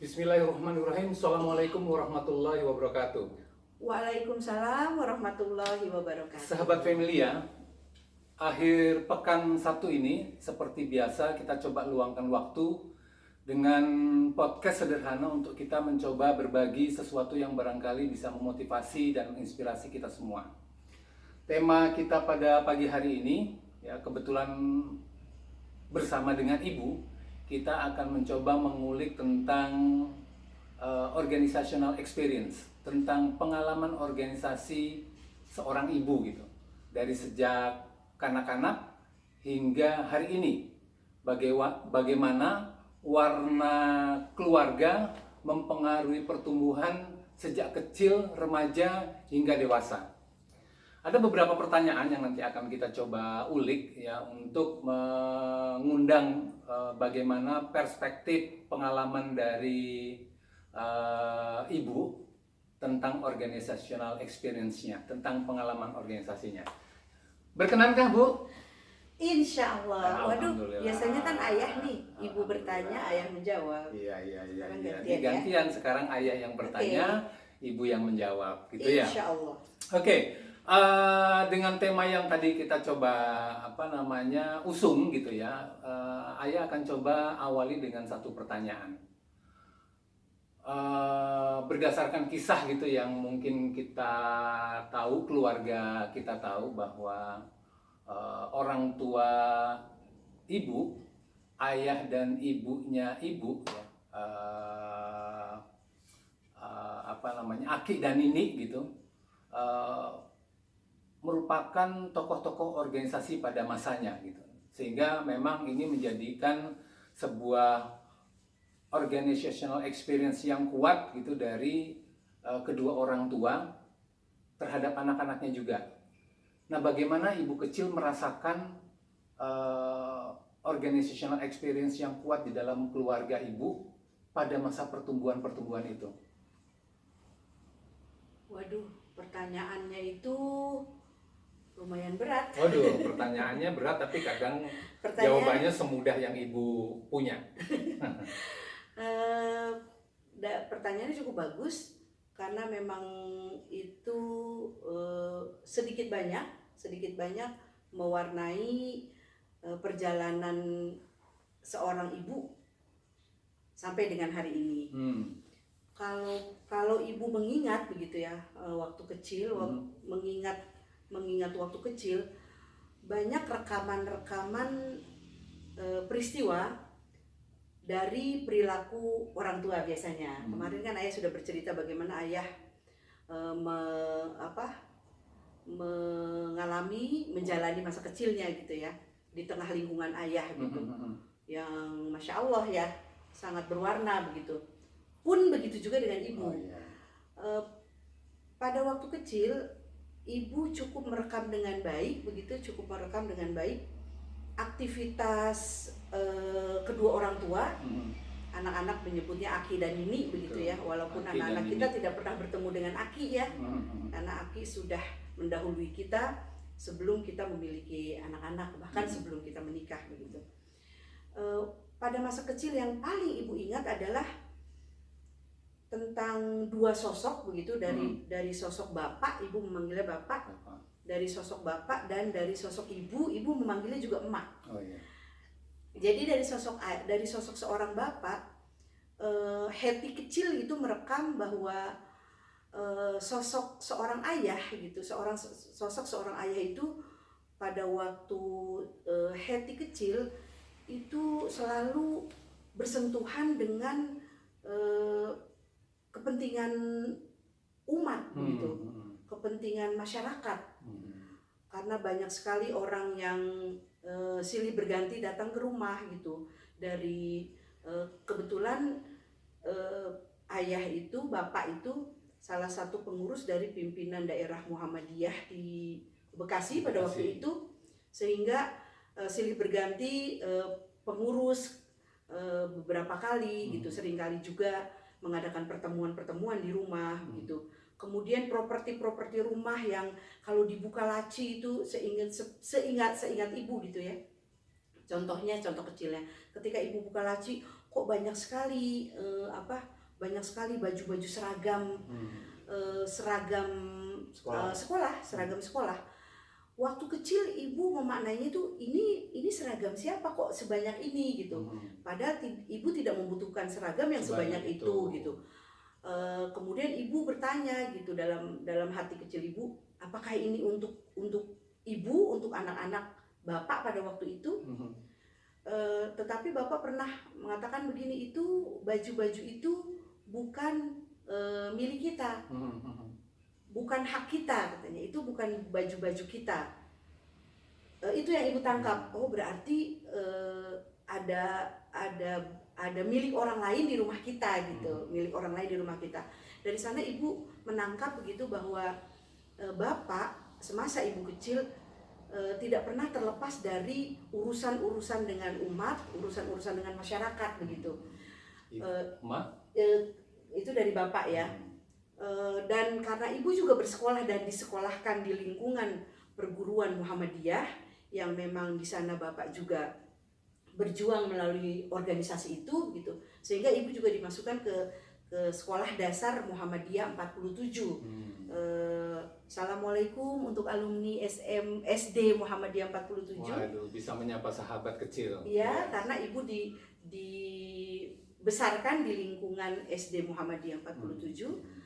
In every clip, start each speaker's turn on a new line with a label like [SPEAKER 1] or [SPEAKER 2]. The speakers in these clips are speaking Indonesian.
[SPEAKER 1] Bismillahirrahmanirrahim. Assalamualaikum warahmatullahi wabarakatuh.
[SPEAKER 2] Waalaikumsalam warahmatullahi wabarakatuh.
[SPEAKER 1] Sahabat Familia, akhir pekan Sabtu ini seperti biasa kita coba luangkan waktu dengan podcast sederhana untuk kita mencoba berbagi sesuatu yang barangkali bisa memotivasi dan menginspirasi kita semua. Tema kita pada pagi hari ini, ya kebetulan bersama dengan Ibu, kita akan mencoba mengulik tentang organizational experience, tentang pengalaman organisasi seorang ibu gitu. Dari sejak kanak-kanak hingga hari ini. Bagaimana warna keluarga mempengaruhi pertumbuhan sejak kecil, remaja hingga dewasa. Ada beberapa pertanyaan yang nanti akan kita coba ulik ya untuk mengundang bagaimana perspektif pengalaman dari ibu tentang organizational experience-nya, tentang pengalaman organisasinya. Berkenankah Bu?
[SPEAKER 2] Insya Allah. Waduh,
[SPEAKER 1] Alhamdulillah.
[SPEAKER 2] biasanya kan ayah nih, ibu bertanya, ayah menjawab.
[SPEAKER 1] Iya.
[SPEAKER 2] Sekarang
[SPEAKER 1] Ini
[SPEAKER 2] gantian ya.
[SPEAKER 1] gantian, sekarang ayah yang bertanya, ibu yang menjawab, gitu ya.
[SPEAKER 2] Insya Allah.
[SPEAKER 1] Oke, dengan tema yang tadi kita coba usung gitu ya, ayah akan coba awali dengan satu pertanyaan. Berdasarkan kisah gitu yang mungkin kita tahu, keluarga kita tahu bahwa orang tua ibu, ayah dan ibunya ibu ya, Aki dan Nini gitu, merupakan tokoh-tokoh organisasi pada masanya gitu, sehingga memang ini menjadikan sebuah organizational experience yang kuat gitu dari kedua orang tua terhadap anak-anaknya juga. Nah, bagaimana ibu kecil merasakan organizational experience yang kuat di dalam keluarga ibu pada masa pertumbuhan itu?
[SPEAKER 2] Waduh, pertanyaannya itu lumayan berat.
[SPEAKER 1] Waduh, pertanyaannya berat tapi kadang jawabannya semudah yang ibu punya.
[SPEAKER 2] Pertanyaannya cukup bagus karena memang itu sedikit banyak mewarnai perjalanan seorang ibu sampai dengan hari ini. Kalau ibu mengingat begitu ya, waktu kecil, mengingat waktu kecil, banyak rekaman peristiwa dari perilaku orang tua biasanya. Kemarin kan ayah sudah bercerita bagaimana ayah menjalani masa kecilnya gitu ya, di tengah lingkungan ayah gitu, yang Masya Allah ya, sangat berwarna begitu. Pun begitu juga dengan ibu. Pada waktu kecil, ibu cukup merekam dengan baik aktivitas kedua orang tua. Anak-anak menyebutnya Aki dan Nini begitu ya, walaupun Aki anak-anak kita tidak pernah bertemu dengan Aki ya, karena Aki sudah mendahului kita sebelum kita memiliki anak-anak, bahkan sebelum kita menikah begitu. Pada masa kecil yang paling ibu ingat adalah tentang dua sosok begitu, dari sosok bapak, ibu memanggilnya bapak, dari sosok bapak, dan dari sosok ibu memanggilnya juga emak. Jadi dari sosok seorang bapak, Hetty kecil itu merekam bahwa sosok seorang ayah gitu, sosok seorang ayah itu pada waktu Hetty kecil itu selalu bersentuhan dengan kepentingan umat gitu, kepentingan masyarakat. Karena banyak sekali orang yang silih berganti datang ke rumah gitu. Dari kebetulan ayah itu, bapak itu salah satu pengurus dari pimpinan daerah Muhammadiyah di Bekasi pada waktu itu, sehingga silih berganti pengurus beberapa kali gitu, seringkali juga mengadakan pertemuan-pertemuan di rumah gitu. Kemudian properti rumah yang kalau dibuka laci itu seingat ibu gitu ya. Contoh kecilnya, ketika ibu buka laci, kok banyak sekali banyak sekali baju-baju seragam seragam seragam sekolah. Waktu kecil ibu memaknainya itu ini seragam siapa kok sebanyak ini gitu. Padahal ibu tidak membutuhkan seragam yang sebanyak itu gitu. Kemudian ibu bertanya gitu dalam hati kecil ibu, apakah ini untuk ibu, untuk anak-anak bapak pada waktu itu? Tetapi bapak pernah mengatakan begini, itu baju-baju itu bukan milik kita. Bukan hak kita katanya, itu bukan baju-baju kita. Itu yang ibu tangkap. Oh berarti ada milik orang lain di rumah kita gitu, milik orang lain di rumah kita. Dari sana ibu menangkap begitu bahwa bapak semasa ibu kecil tidak pernah terlepas dari urusan-urusan dengan umat, urusan-urusan dengan masyarakat begitu. Itu dari bapak ya. Dan karena ibu juga bersekolah dan disekolahkan di lingkungan perguruan Muhammadiyah yang memang di sana bapak juga berjuang melalui organisasi itu gitu, sehingga ibu juga dimasukkan ke sekolah dasar Muhammadiyah 47. Assalamualaikum untuk alumni SD Muhammadiyah 47.
[SPEAKER 1] Waduh, bisa menyapa sahabat kecil.
[SPEAKER 2] Iya, karena ibu dibesarkan di lingkungan SD Muhammadiyah 47.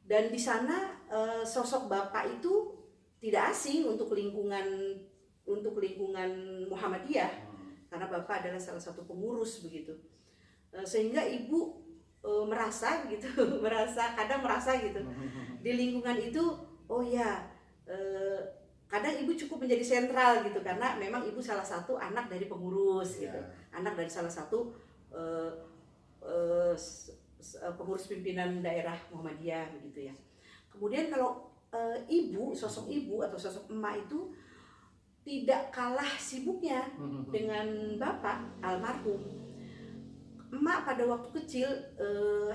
[SPEAKER 2] Dan di sana sosok bapak itu tidak asing untuk lingkungan Muhammadiyah, karena bapak adalah salah satu pengurus begitu. Sehingga ibu merasa gitu, kadang merasa gitu di lingkungan itu, oh ya, kadang ibu cukup menjadi sentral gitu, karena memang ibu salah satu anak dari pengurus gitu, anak dari salah satu pengurus pimpinan daerah Muhammadiyah begitu ya. Kemudian kalau sosok ibu atau sosok emak itu tidak kalah sibuknya dengan bapak almarhum. Emak pada waktu kecil,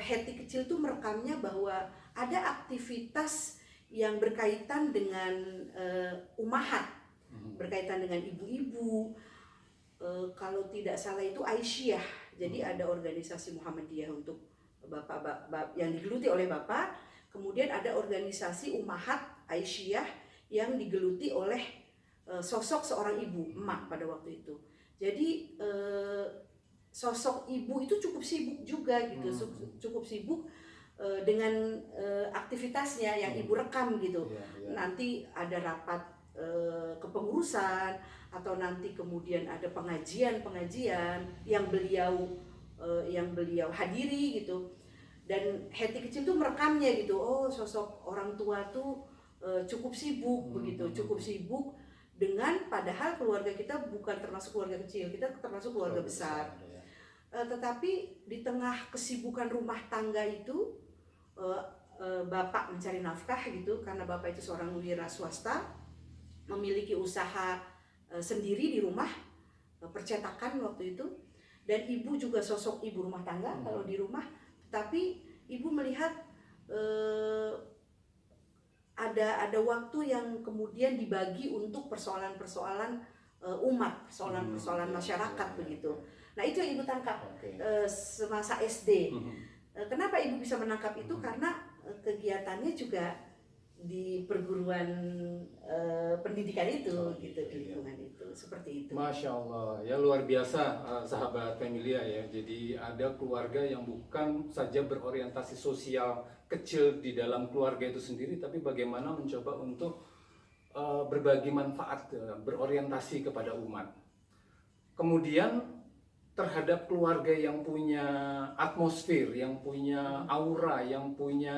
[SPEAKER 2] Hetty kecil tuh merekamnya bahwa ada aktivitas yang berkaitan dengan umahat, berkaitan dengan ibu-ibu. Kalau tidak salah itu Aisyah. Jadi ada organisasi Muhammadiyah untuk bapak yang digeluti oleh bapak, kemudian ada organisasi Ummahat Aisyah yang digeluti oleh sosok seorang ibu, emak pada waktu itu. Jadi sosok ibu itu cukup sibuk juga gitu, cukup sibuk dengan aktivitasnya yang ibu rekam gitu. Nanti ada rapat kepengurusan atau nanti kemudian ada pengajian yang beliau hadiri gitu. Dan Hetty kecil tuh merekamnya gitu. Oh, sosok orang tua tuh cukup sibuk begitu, cukup sibuk dengan padahal keluarga kita bukan termasuk keluarga kecil, kita termasuk keluarga besar. Tetapi di tengah kesibukan rumah tangga itu bapak mencari nafkah gitu, karena bapak itu seorang wira swasta, memiliki usaha sendiri di rumah, percetakan waktu itu, dan ibu juga sosok ibu rumah tangga kalau di rumah. Tapi ibu melihat ada waktu yang kemudian dibagi untuk persoalan-persoalan umat, persoalan-persoalan masyarakat begitu. Nah itu yang ibu tangkap semasa SD. Kenapa ibu bisa menangkap itu? Karena kegiatannya juga di perguruan pendidikan itu, gitu, di lingkungan itu, seperti itu.
[SPEAKER 1] Masya Allah, ya luar biasa sahabat Familia ya. Jadi ada keluarga yang bukan saja berorientasi sosial kecil di dalam keluarga itu sendiri, tapi bagaimana mencoba untuk berbagi manfaat, berorientasi kepada umat. Kemudian terhadap keluarga yang punya atmosfer, yang punya aura, yang punya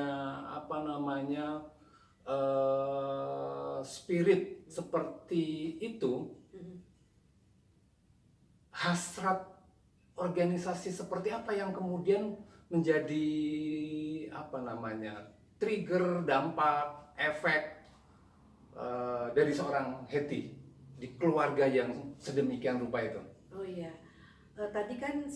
[SPEAKER 1] spirit seperti itu, hasrat organisasi seperti apa yang kemudian menjadi trigger, dampak, efek dari seorang Hetty di keluarga yang sedemikian rupa itu?
[SPEAKER 2] Oh iya, tadi kan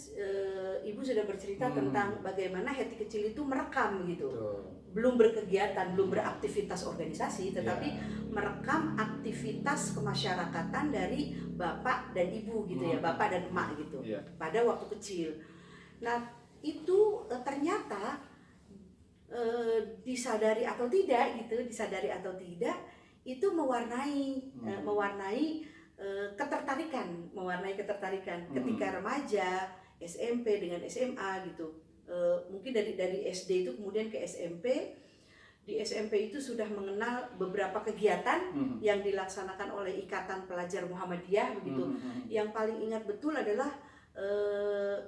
[SPEAKER 2] ibu sudah bercerita tentang bagaimana Hetty kecil itu merekam gitu. Betul. Belum berkegiatan, belum beraktivitas organisasi, tetapi merekam aktivitas kemasyarakatan dari bapak dan ibu gitu ya, bapak dan emak gitu, pada waktu kecil. Nah itu ternyata disadari atau tidak gitu, disadari atau tidak itu mewarnai ketertarikan ketika remaja, SMP dengan SMA gitu. Mungkin dari SD itu kemudian ke SMP. Di SMP itu sudah mengenal beberapa kegiatan yang dilaksanakan oleh Ikatan Pelajar Muhammadiyah begitu. Yang paling ingat betul adalah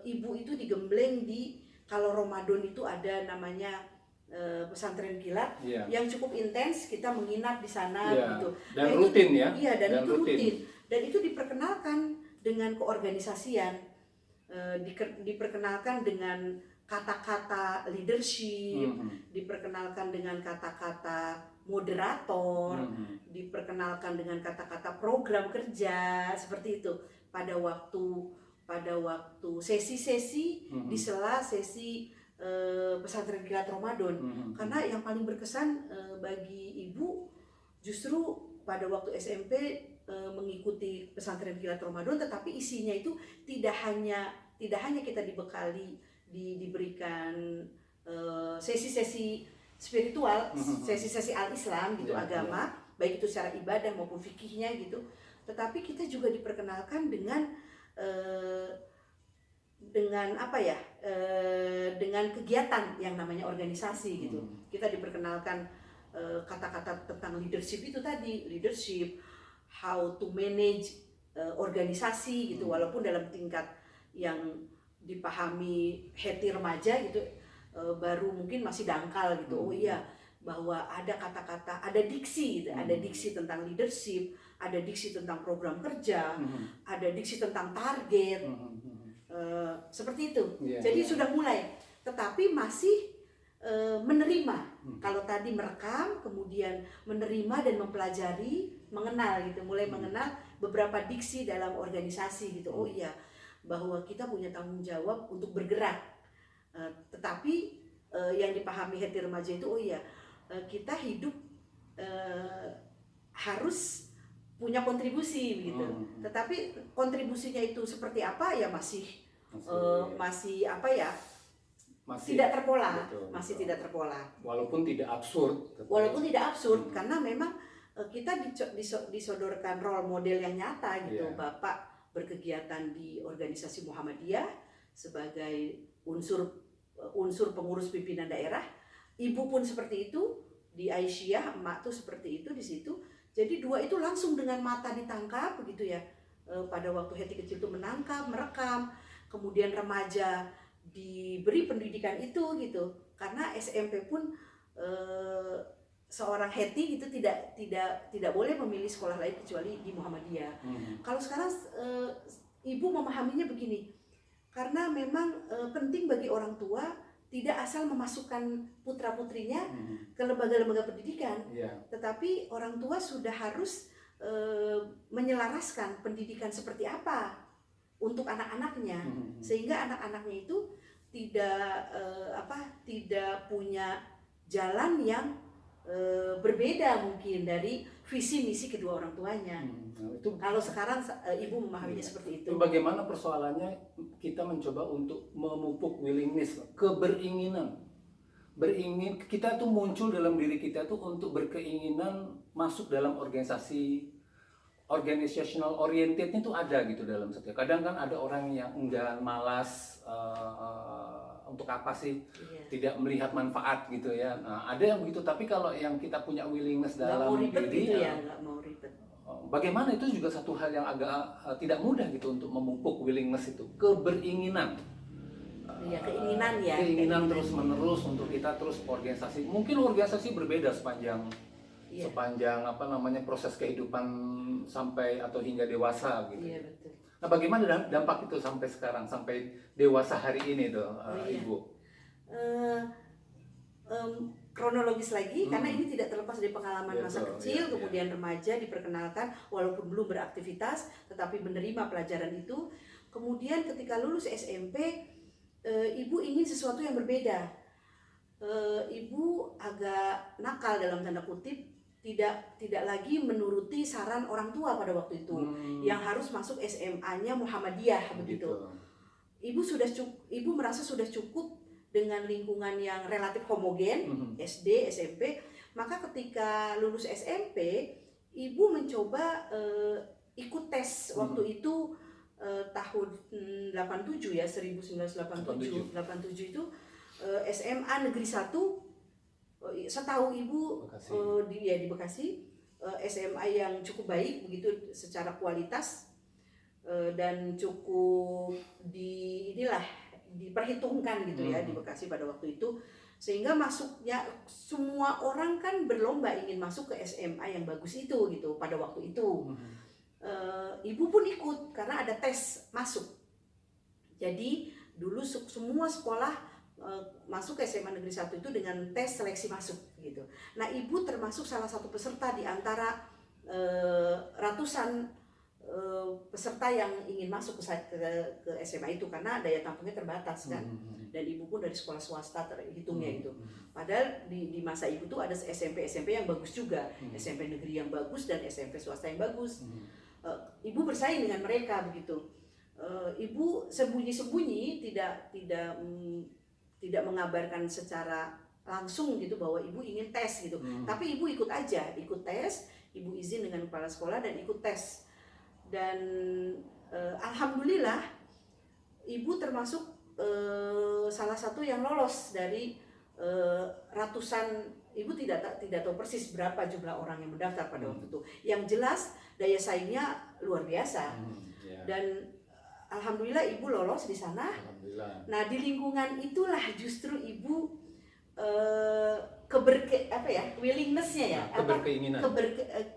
[SPEAKER 2] ibu itu digembleng kalau Ramadan itu ada namanya pesantren kilat yang cukup intens, kita menginap di sana gitu.
[SPEAKER 1] Dan rutin ya.
[SPEAKER 2] Iya, dan itu rutin. Dan itu diperkenalkan dengan keorganisasian, diperkenalkan dengan kata-kata leadership, diperkenalkan dengan kata-kata moderator, diperkenalkan dengan kata-kata program kerja seperti itu pada waktu sesi-sesi di sela sesi pesantren kilat Ramadan. Karena yang paling berkesan bagi ibu justru pada waktu SMP mengikuti pesantren kilat Ramadan, tetapi isinya itu tidak hanya kita dibekali diberikan sesi-sesi spiritual, sesi-sesi al-Islam gitu, agama, baik itu secara ibadah maupun fikihnya gitu, tetapi kita juga diperkenalkan dengan dengan kegiatan yang namanya organisasi gitu. Kita diperkenalkan kata-kata tentang leadership itu tadi, leadership, how to manage organisasi gitu, walaupun dalam tingkat yang dipahami heti remaja gitu, baru mungkin masih dangkal gitu. Oh iya, bahwa ada kata-kata, ada diksi gitu, ada diksi tentang leadership, ada diksi tentang program kerja, ada diksi tentang target, seperti itu. Jadi sudah mulai, tetapi masih menerima. Kalau tadi merekam, kemudian menerima dan mempelajari, mengenal gitu, mulai mengenal beberapa diksi dalam organisasi gitu. Oh iya, bahwa kita punya tanggung jawab untuk bergerak. Tetapi yang dipahami hati remaja itu, oh iya, kita hidup harus punya kontribusi begitu. Tetapi kontribusinya itu seperti apa ya masih apa ya? Masih tidak terpola, tidak terpola.
[SPEAKER 1] Walaupun tidak absurd.
[SPEAKER 2] Karena memang kita disodorkan role model yang nyata gitu. Bapak berkegiatan di organisasi Muhammadiyah sebagai unsur pengurus pimpinan daerah, ibu pun seperti itu di Aisyah, emak tuh seperti itu di situ. Jadi dua itu langsung dengan mata ditangkap begitu ya. Pada waktu Heti kecil itu menangkap, merekam, kemudian remaja diberi pendidikan itu gitu. Karena SMP pun seorang Heti gitu tidak boleh memilih sekolah lain kecuali di Muhammadiyah. Kalau sekarang ibu memahaminya begini, karena memang penting bagi orang tua tidak asal memasukkan putra putrinya ke lembaga-lembaga pendidikan, tetapi orang tua sudah harus menyelaraskan pendidikan seperti apa untuk anak-anaknya, sehingga anak-anaknya itu tidak punya jalan yang berbeda mungkin dari visi misi kedua orang tuanya. Itu kalau sekarang ibu memahaminya seperti itu.
[SPEAKER 1] Bagaimana persoalannya kita mencoba untuk memupuk willingness, kita tuh muncul dalam diri kita tuh untuk berkeinginan masuk dalam organisasi, organizational orientednya tuh ada gitu dalam setiap. Kadang kan ada orang yang enggan, malas, untuk apa sih, tidak melihat manfaat gitu ya. Nah, ada yang begitu, tapi kalau yang kita punya willingness dalam diri,
[SPEAKER 2] nggak mau ribet.
[SPEAKER 1] Bagaimana itu juga satu hal yang agak tidak mudah gitu untuk memupuk willingness itu, keinginan terus menerus untuk kita terus organisasi. Mungkin organisasi berbeda sepanjang proses kehidupan sampai atau hingga dewasa gitu.
[SPEAKER 2] Betul.
[SPEAKER 1] Nah, bagaimana dampak itu sampai sekarang, sampai dewasa hari ini tuh, Ibu?
[SPEAKER 2] Kronologis lagi, karena ini tidak terlepas dari pengalaman masa kecil, kemudian remaja diperkenalkan walaupun belum beraktivitas, tetapi menerima pelajaran itu. Kemudian ketika lulus SMP, ibu ingin sesuatu yang berbeda. Ibu agak nakal dalam tanda kutip, tidak lagi menuruti saran orang tua pada waktu itu yang harus masuk SMA-nya Muhammadiyah begitu. Ibu ibu merasa sudah cukup dengan lingkungan yang relatif homogen, SD, SMP. Maka ketika lulus SMP, ibu mencoba ikut tes waktu itu tahun 87 ya, 1987 itu SMA Negeri 1. Setahu ibu
[SPEAKER 1] Bekasi.
[SPEAKER 2] di Bekasi, SMA yang cukup baik begitu secara kualitas dan cukup diperhitungkan gitu ya di Bekasi pada waktu itu, sehingga masuknya semua orang kan berlomba ingin masuk ke SMA yang bagus itu gitu pada waktu itu. Ibu pun ikut karena ada tes masuk. Jadi dulu semua sekolah masuk ke SMA Negeri 1 itu dengan tes seleksi masuk gitu. Nah, ibu termasuk salah satu peserta di antara ratusan peserta yang ingin masuk ke SMA itu karena daya tampungnya terbatas kan. Dan ibu pun dari sekolah swasta terhitungnya itu. Padahal di masa ibu tuh ada SMP yang bagus juga, SMP negeri yang bagus dan SMP swasta yang bagus. Ibu bersaing dengan mereka begitu. Ibu sembunyi-sembunyi tidak mengabarkan secara langsung gitu bahwa ibu ingin tes gitu. Tapi ibu ikut aja, ikut tes, ibu izin dengan kepala sekolah dan ikut tes. Dan alhamdulillah ibu termasuk salah satu yang lolos dari ratusan. Ibu tidak tahu persis berapa jumlah orang yang mendaftar pada waktu itu. Yang jelas daya saingnya luar biasa. Dan alhamdulillah ibu lolos di sana. Nah, di lingkungan itulah justru ibu willingness-nya ya,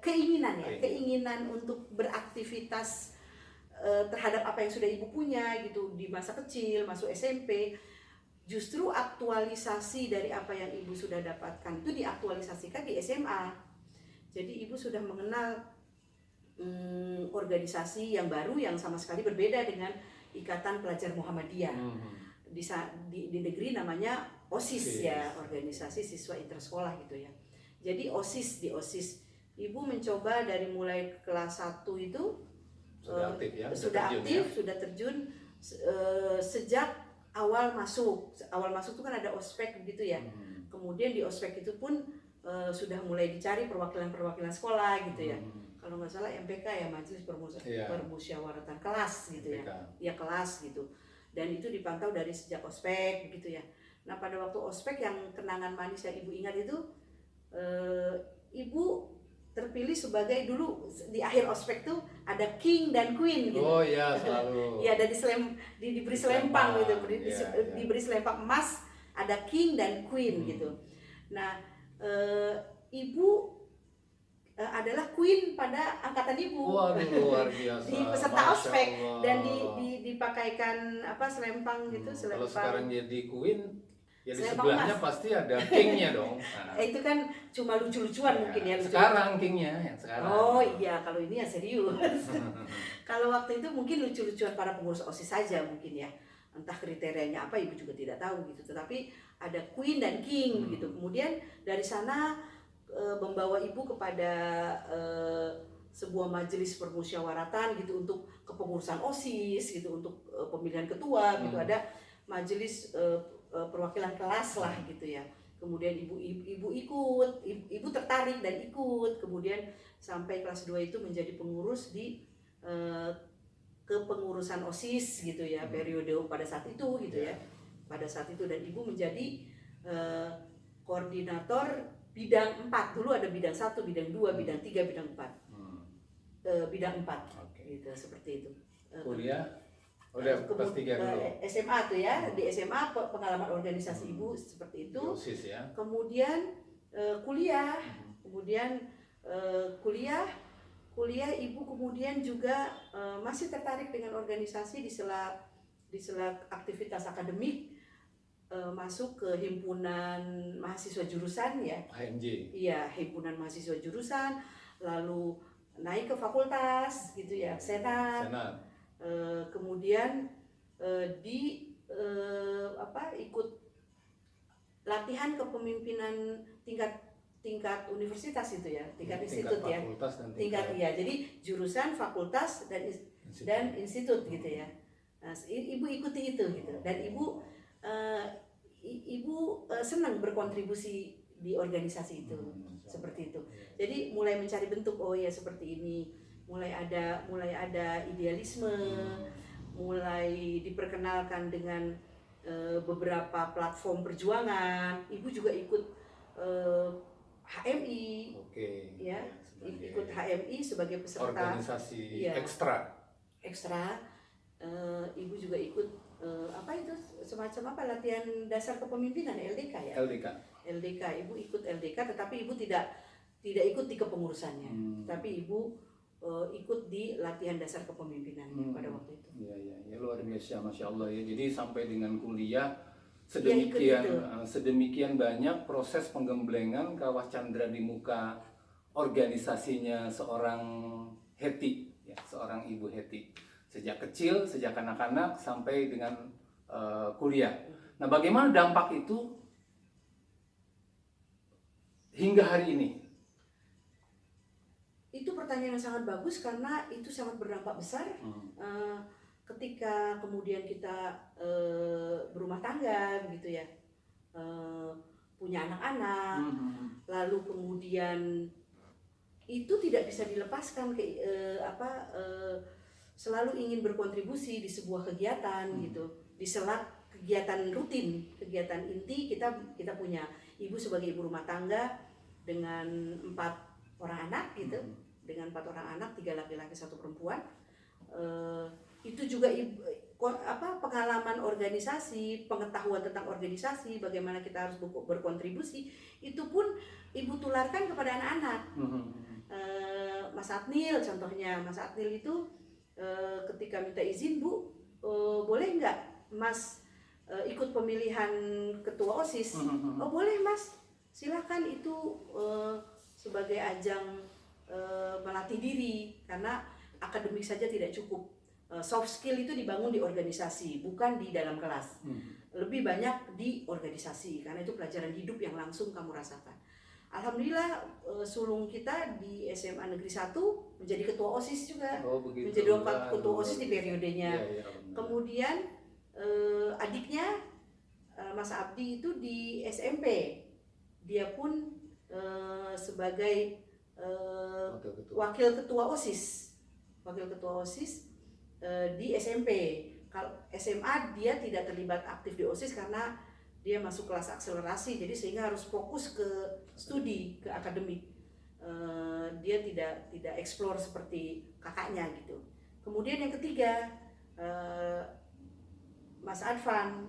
[SPEAKER 2] keinginan untuk beraktivitas terhadap apa yang sudah ibu punya gitu di masa kecil, masuk SMP. Justru aktualisasi dari apa yang ibu sudah dapatkan itu diaktualisasikan di SMA. Jadi ibu sudah mengenal organisasi yang baru yang sama sekali berbeda dengan Ikatan Pelajar Muhammadiyah. Di negeri namanya OSIS ya, Organisasi Siswa Intersekolah gitu ya. Jadi di OSIS ibu mencoba dari mulai kelas 1 itu sudah terjun sejak awal masuk itu kan ada ospek gitu ya. Kemudian di ospek itu pun sudah mulai dicari perwakilan sekolah gitu ya. Kalau nggak salah MPK ya, Majelis Permusyawaratan Kelas gitu ya. Ya kelas gitu. Dan itu dipantau dari sejak ospek gitu ya. Nah, pada waktu ospek yang kenangan manis yang ibu ingat itu, ibu terpilih sebagai, dulu di akhir ospek tuh ada king dan queen gitu.
[SPEAKER 1] Oh iya, selalu.
[SPEAKER 2] Iya, ada diberi selempang gitu, diberi selempang emas, ada king dan queen gitu. Nah, ibu adalah queen pada angkatan ibu.
[SPEAKER 1] Waduh, luar biasa.
[SPEAKER 2] Di peserta ospek dan dipakaikan selempang gitu,
[SPEAKER 1] Kalau sekarang jadi queen, ya di
[SPEAKER 2] selempang
[SPEAKER 1] sebelahnya
[SPEAKER 2] emas.
[SPEAKER 1] pasti ada kingnya dong. Nah.
[SPEAKER 2] Itu kan cuma lucu-lucuan mungkin ya.
[SPEAKER 1] Sekarang kingnya yang sekarang.
[SPEAKER 2] Oh iya, kalau ini ya serius. Kalau waktu itu mungkin lucu-lucuan para pengurus OSIS saja mungkin ya. Entah kriterianya apa ibu juga tidak tahu gitu. Tetapi ada queen dan king gitu. Kemudian dari sana membawa ibu kepada sebuah majelis permusyawaratan gitu untuk kepengurusan OSIS gitu, untuk pemilihan ketua gitu. Ada majelis perwakilan kelas lah gitu ya. Kemudian ibu ikut, ibu tertarik dan ikut. Kemudian sampai kelas 2 itu menjadi pengurus di kepengurusan OSIS gitu ya, periode pada saat itu gitu ya. Pada saat itu, dan ibu menjadi koordinator bidang 4. Dulu ada bidang 1, bidang 2, bidang 3, bidang 4. Bidang 4 gitu, seperti itu.
[SPEAKER 1] Kuliah udah kelas 3 dulu.
[SPEAKER 2] SMA tuh ya, di SMA pengalaman organisasi ibu seperti itu.
[SPEAKER 1] OSIS ya.
[SPEAKER 2] Kemudian kuliah, kuliah ibu kemudian juga masih tertarik dengan organisasi di sela aktivitas akademik. Masuk ke himpunan mahasiswa jurusan ya,
[SPEAKER 1] HMJ.
[SPEAKER 2] Iya, himpunan mahasiswa jurusan, lalu naik ke fakultas gitu ya, senat. Kemudian ikut latihan kepemimpinan tingkat universitas itu ya, tingkat institut ya,
[SPEAKER 1] tingkat
[SPEAKER 2] ya. Jadi jurusan, fakultas dan institut gitu ya. Nah, ibu ikuti itu gitu, dan ibu senang berkontribusi di organisasi itu, seperti itu. Jadi mulai mencari bentuk, oh ya seperti ini, mulai ada idealisme, mulai diperkenalkan dengan beberapa platform perjuangan. Ibu juga ikut HMI, ya, ikut HMI sebagai peserta
[SPEAKER 1] organisasi
[SPEAKER 2] ya,
[SPEAKER 1] ekstra.
[SPEAKER 2] Ibu juga ikut apa itu semacam apa, latihan dasar kepemimpinan, LDK ya. LDK, ibu ikut LDK, tetapi ibu tidak ikut di kepengurusannya, tapi ibu ikut di latihan dasar kepemimpinan pada waktu itu.
[SPEAKER 1] Iya, luar biasa, masya Allah ya. Jadi sampai dengan kuliah sedemikian banyak proses penggemblengan kawah candra di muka organisasinya seorang Hetty, ya, seorang ibu Hetty. Sejak kecil, sejak anak-anak sampai dengan kuliah. Nah, bagaimana dampak itu hingga hari ini?
[SPEAKER 2] Itu pertanyaan yang sangat bagus karena itu sangat berdampak besar. Ketika kemudian kita berumah tangga, begitu ya, punya anak-anak, lalu kemudian itu tidak bisa dilepaskan selalu ingin berkontribusi di sebuah kegiatan gitu, di sela kegiatan rutin, kegiatan inti kita punya. Ibu sebagai ibu rumah tangga dengan 4 orang anak gitu, dengan 4 orang anak, 3 laki-laki 1 perempuan. Itu juga pengalaman organisasi, pengetahuan tentang organisasi, bagaimana kita harus berkontribusi, itu pun ibu tularkan kepada anak-anak. Mas Adnil contohnya, Mas Adnil itu ketika minta izin, Bu, boleh nggak Mas ikut pemilihan ketua OSIS? Oh boleh Mas, silakan, itu sebagai ajang melatih diri, karena akademik saja tidak cukup. Soft skill itu dibangun di organisasi, bukan di dalam kelas. Lebih banyak di organisasi, karena itu pelajaran hidup yang langsung kamu rasakan. Alhamdulillah sulung kita di SMA Negeri 1 menjadi ketua OSIS juga. Menjadi ketua OSIS di periodenya. Kemudian adiknya Mas Abdi itu di SMP, dia pun sebagai wakil ketua OSIS di SMP. Kalau SMA dia tidak terlibat aktif di OSIS karena dia masuk kelas akselerasi, jadi sehingga harus fokus ke studi, ke akademik. Dia tidak eksplor seperti kakaknya gitu. Kemudian yang ketiga, Mas Advan,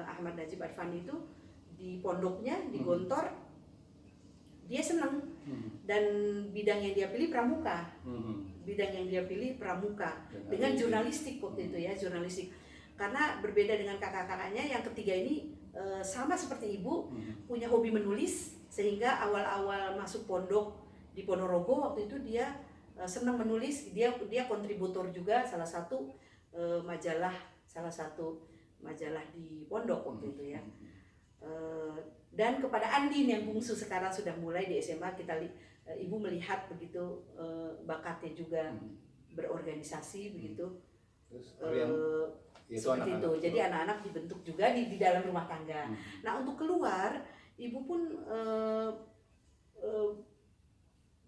[SPEAKER 2] Ahmad Najib Advan itu di pondoknya di Gontor, dia senang, dan bidang yang dia pilih pramuka. Dengan jurnalistik waktu itu ya, jurnalistik. Karena berbeda dengan kakak-kakaknya yang ketiga ini, sama seperti ibu, punya hobi menulis, sehingga awal-awal masuk pondok di Ponorogo waktu itu dia senang menulis. Dia kontributor juga salah satu majalah di pondok waktu itu ya. Dan kepada Andin yang bungsu sekarang sudah mulai di SMA, ibu melihat begitu bakatnya juga berorganisasi begitu. Seperti itu. Jadi anak-anak dibentuk juga di dalam rumah tangga. Nah, untuk keluar, ibu pun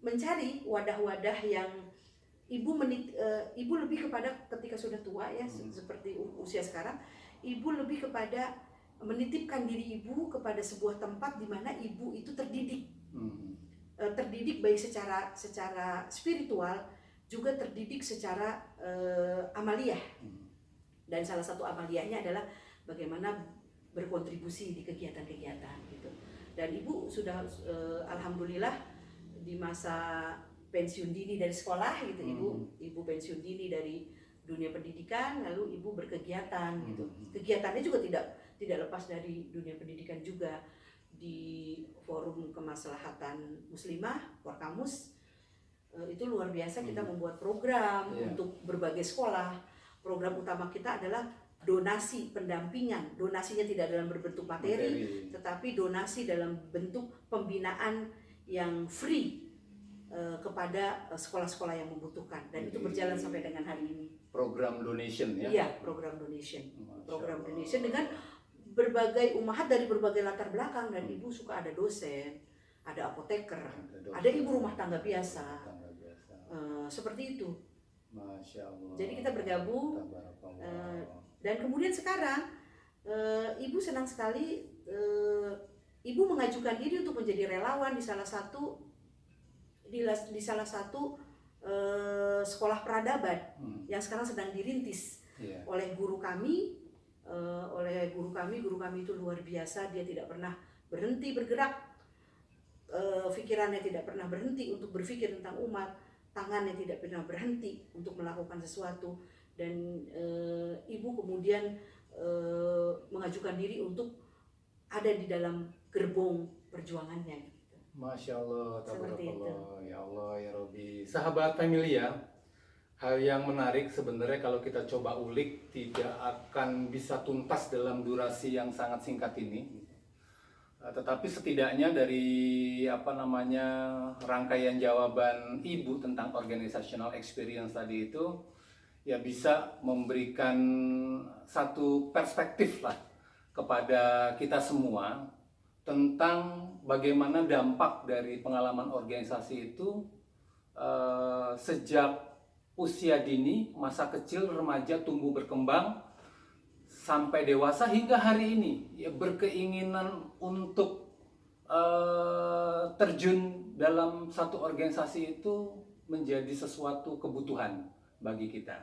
[SPEAKER 2] mencari wadah-wadah yang ibu lebih kepada, ketika sudah tua ya, seperti usia sekarang, ibu lebih kepada menitipkan diri ibu kepada sebuah tempat di mana ibu itu terdidik. Terdidik baik secara spiritual, juga terdidik secara amaliyah. Dan salah satu amaliyahnya adalah bagaimana berkontribusi di kegiatan-kegiatan gitu. Dan ibu sudah alhamdulillah di masa pensiun dini dari sekolah gitu, ibu pensiun dini dari dunia pendidikan, lalu ibu berkegiatan gitu. Kegiatannya juga tidak lepas dari dunia pendidikan juga, di Forum Kemaslahatan Muslimah, Forkamus. Itu luar biasa, kita membuat program untuk berbagai sekolah. Program utama kita adalah donasi pendampingan. Donasinya tidak dalam berbentuk materi, tetapi donasi dalam bentuk pembinaan yang free. kepada sekolah-sekolah yang membutuhkan, dan itu berjalan sampai dengan hari ini.
[SPEAKER 1] Program donation ya?
[SPEAKER 2] Iya, program donation. Program
[SPEAKER 1] Masya
[SPEAKER 2] donation
[SPEAKER 1] Allah.
[SPEAKER 2] dengan berbagai umahat dari berbagai latar belakang, dan ibu suka ada dosen, ada apoteker, ada ibu rumah tangga biasa, seperti itu.
[SPEAKER 1] Masya Allah.
[SPEAKER 2] Jadi kita bergabung, dan kemudian sekarang ibu senang sekali, ibu mengajukan diri untuk menjadi relawan di salah satu sekolah peradaban yang sekarang sedang dirintis oleh guru kami. Guru kami itu luar biasa, dia tidak pernah berhenti bergerak, pikirannya tidak pernah berhenti untuk berpikir tentang umat, tangannya tidak pernah berhenti untuk melakukan sesuatu, dan ibu kemudian mengajukan diri untuk ada di dalam gerbong perjuangannya.
[SPEAKER 1] Masya Allah,
[SPEAKER 2] Seperti
[SPEAKER 1] tabarakallah, ya Allah, ya Rabbi. Sahabat Familia, hal yang menarik sebenarnya kalau kita coba ulik tidak akan bisa tuntas dalam durasi yang sangat singkat ini. Tetapi setidaknya dari rangkaian jawaban Ibu tentang organizational experience tadi itu ya bisa memberikan satu perspektif lah kepada kita semua tentang bagaimana dampak dari pengalaman organisasi itu sejak usia dini, masa kecil, remaja, tumbuh berkembang sampai dewasa hingga hari ini ya berkeinginan untuk terjun dalam satu organisasi itu menjadi sesuatu kebutuhan bagi kita.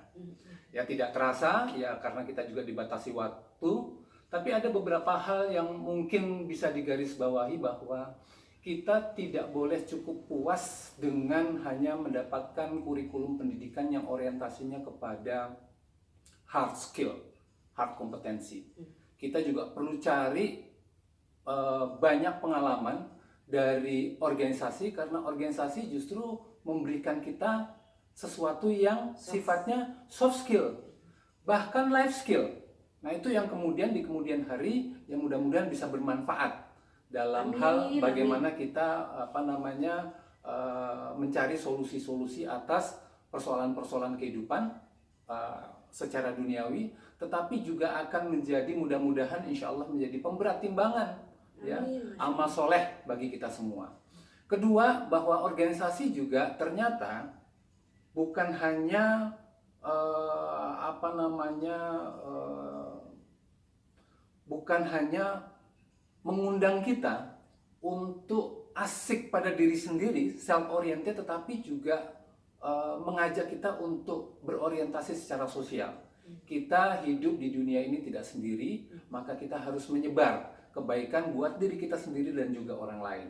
[SPEAKER 1] Ya tidak terasa ya karena kita juga dibatasi waktu, tapi ada beberapa hal yang mungkin bisa digarisbawahi bahwa kita tidak boleh cukup puas dengan hanya mendapatkan kurikulum pendidikan yang orientasinya kepada hard skill, hard kompetensi. Kita juga perlu cari banyak pengalaman dari organisasi, karena organisasi justru memberikan kita sesuatu yang sifatnya soft skill, bahkan life skill. Nah itu yang kemudian di kemudian hari yang mudah-mudahan bisa bermanfaat dalam hal bagaimana kita mencari solusi-solusi atas persoalan-persoalan kehidupan secara duniawi, tetapi juga akan menjadi mudah-mudahan insya Allah menjadi pemberat timbangan ya amal soleh bagi kita semua. Kedua, bahwa organisasi juga ternyata bukan hanya bukan hanya mengundang kita untuk asik pada diri sendiri, self-oriented, tetapi juga mengajak kita untuk berorientasi secara sosial. Kita hidup di dunia ini tidak sendiri, maka kita harus menyebar kebaikan buat diri kita sendiri dan juga orang lain.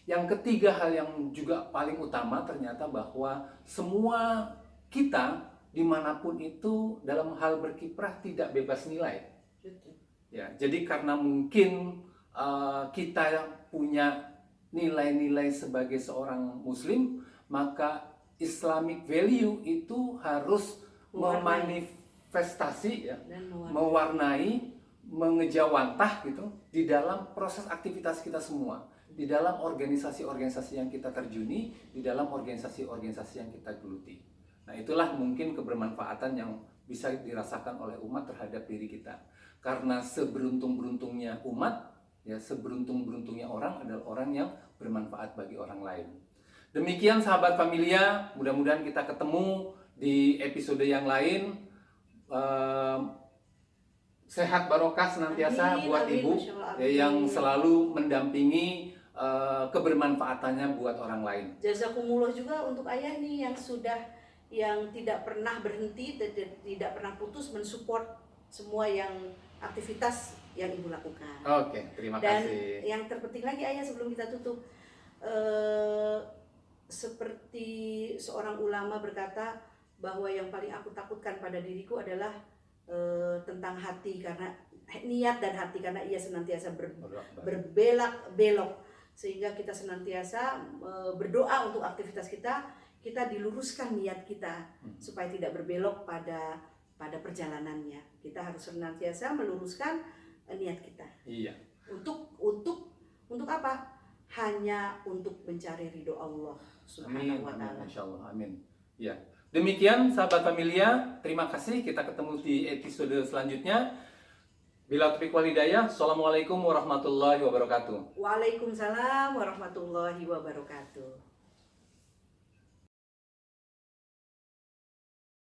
[SPEAKER 1] Yang ketiga, hal yang juga paling utama ternyata bahwa semua kita dimanapun itu dalam hal berkiprah tidak bebas nilai. Ya, jadi karena mungkin kita punya nilai-nilai sebagai seorang Muslim, maka Islamic value itu harus memanifestasi, ya, mewarnai, mengejawantah gitu di dalam proses aktivitas kita semua, di dalam organisasi-organisasi yang kita terjuni, di dalam organisasi-organisasi yang kita geluti. Nah, itulah mungkin kebermanfaatan yang bisa dirasakan oleh umat terhadap diri kita. Karena seberuntung-beruntungnya umat, ya seberuntung-beruntungnya orang adalah orang yang bermanfaat bagi orang lain. Demikian sahabat Familia, mudah-mudahan kita ketemu di episode yang lain. Sehat barokah senantiasa buat Ibu yang selalu mendampingi kebermanfaatannya buat orang lain.
[SPEAKER 2] Jazakumullah juga untuk ayah nih yang tidak pernah berhenti, tidak pernah putus mensupport semua yang aktivitas yang Ibu lakukan.
[SPEAKER 1] Oke, terima kasih.
[SPEAKER 2] Dan yang terpenting lagi ayah sebelum kita tutup, seperti seorang ulama berkata bahwa yang paling aku takutkan pada diriku adalah tentang hati, karena niat dan hati, karena ia senantiasa berbelok sehingga kita senantiasa berdoa untuk aktivitas kita diluruskan niat kita supaya tidak berbelok pada perjalanannya. Kita harus senantiasa meluruskan niat kita.
[SPEAKER 1] Iya.
[SPEAKER 2] Untuk apa? hanya untuk mencari ridho Allah
[SPEAKER 1] Amin,
[SPEAKER 2] Subhanahu wa
[SPEAKER 1] amin,
[SPEAKER 2] taala.
[SPEAKER 1] insya Allah, amin. Ya, demikian sahabat familia, terima kasih. Kita ketemu di episode selanjutnya. Bila taufiq wal hidayah, assalamualaikum warahmatullahi wabarakatuh.
[SPEAKER 2] Waalaikumsalam warahmatullahi wabarakatuh.